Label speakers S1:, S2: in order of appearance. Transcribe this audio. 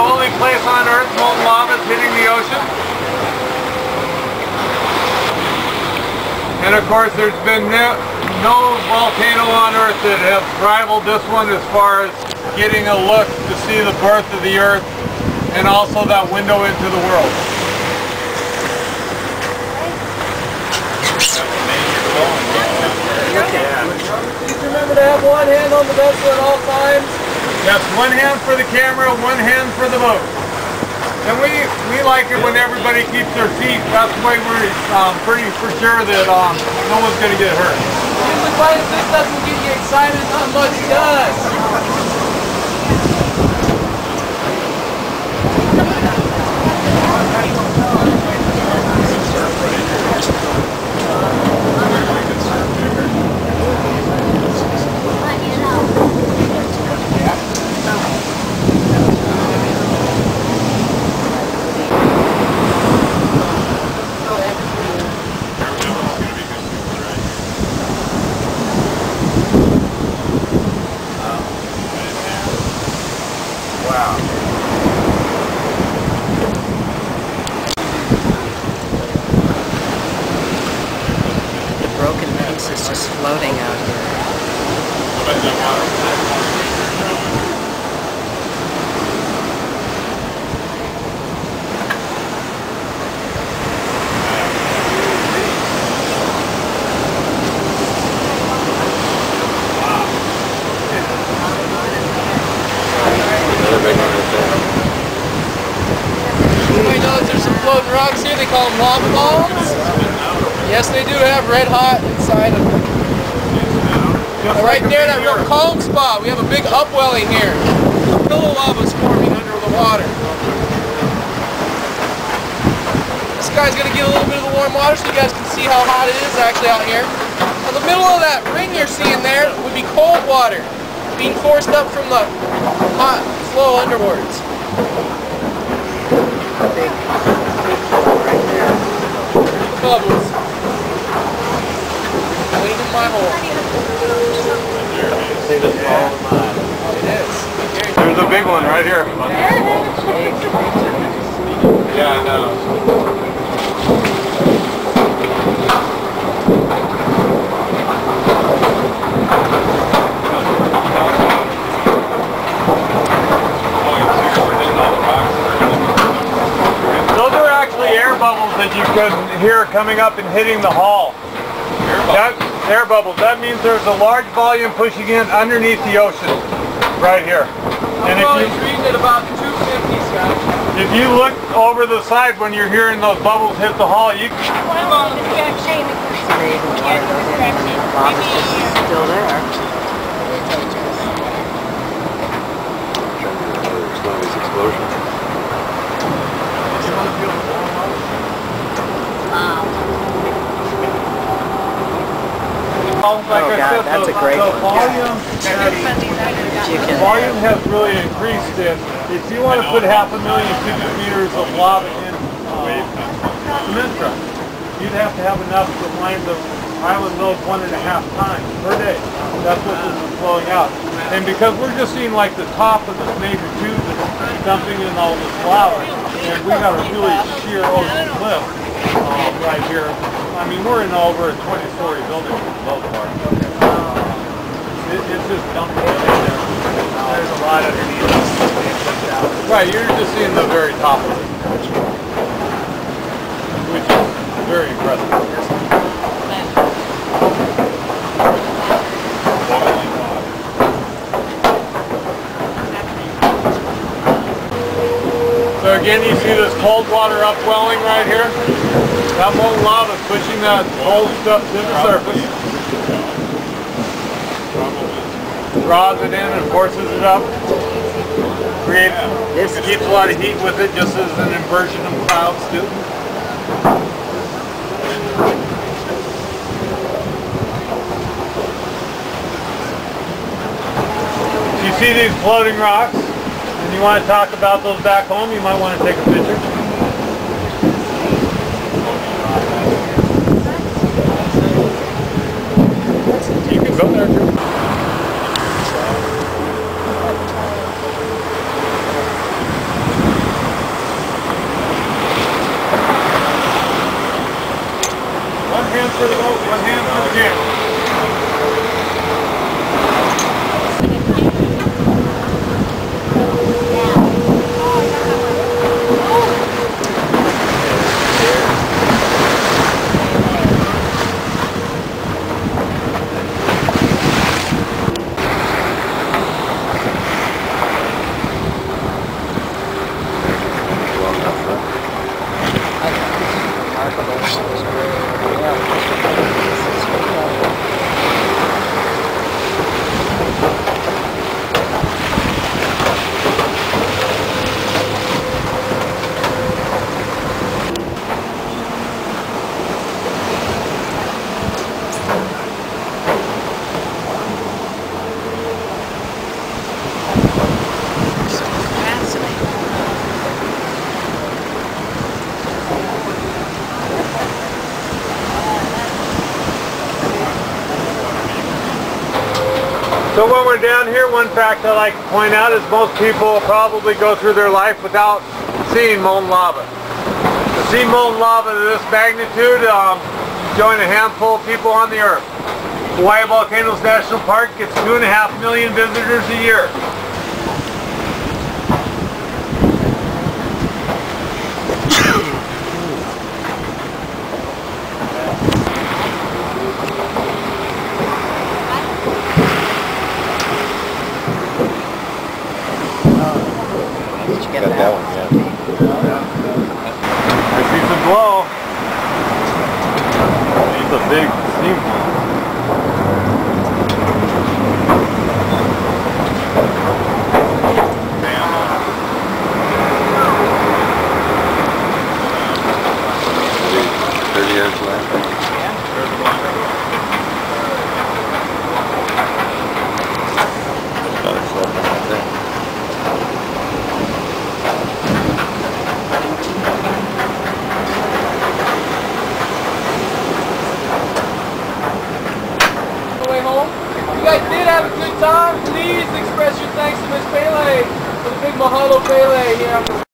S1: only place on Earth molten lava is hitting the ocean. And of course there's been no volcano on Earth that has rivaled this one as far as getting a look to see the birth of the Earth and also that window into the world.
S2: Please remember to have one hand on the vessel at all times.
S1: Yes, one hand for the camera, one hand for the boat. And we like it when everybody keeps their feet. That's the way we're pretty for sure that no one's going to get hurt.
S2: Usually fighting this doesn't get you excited, not much does.
S3: Broken pieces just floating out here.
S2: Everybody knows there's some floating rocks here. They call them lava bombs. Yes, they do have red hot inside of them. Right there, that real calm spot, we have a big upwelling here. Pillow lava is forming under the water. This guy's going to get a little bit of the warm water so you guys can see how hot it is actually out here. In the middle of that ring you're seeing there would be cold water being forced up from the hot flow underwards.
S3: Big right there.
S2: Bubbles. Wait in my hole.
S1: It
S2: is.
S1: There's a big one right here. Yeah, I know. Those are actually air bubbles that you could hear coming up and hitting the hull. Air bubbles. That means there's a large volume pushing in underneath the ocean, right here. And
S2: if reading at about 250, Scott.
S1: If you look over the side when you're hearing those bubbles hit the hull, you.
S3: Lava's just still there.
S1: Like
S3: oh God, that's a great one.
S1: Volume has really increased. If you want to put 500,000 cubic meters of lava in cement truck, you'd have to have enough to line the island load 1.5 times per day. That's what this is flowing out. And because we're just seeing like the top of this major tube that's dumping in all this lava, and we got a really sheer ocean cliff right here. I mean, we're in over a 20-story building for the most part. It's just dumping in there. There's a lot underneath us. Right, you're just seeing the very top of it, which is very impressive. So again, you see this cold water upwelling right here. That molten lava is pushing that cold stuff to the surface. Draws it in and forces it up. Keeps a lot of heat with it, just as an inversion of clouds do. You see these floating rocks, and you want to talk about those back home, you might want to take a picture. You can go there too. So when we're down here, one fact I like to point out is most people probably go through their life without seeing molten lava. To see molten lava to this magnitude, join a handful of people on the earth. Hawaii Volcanoes National Park gets 2.5 million visitors a year.
S3: Did you get that one?
S1: I see some glow. It's a big steam plant.
S2: You guys did have a good time. Please express your thanks to Miss Pele for the big mahalo Pele here.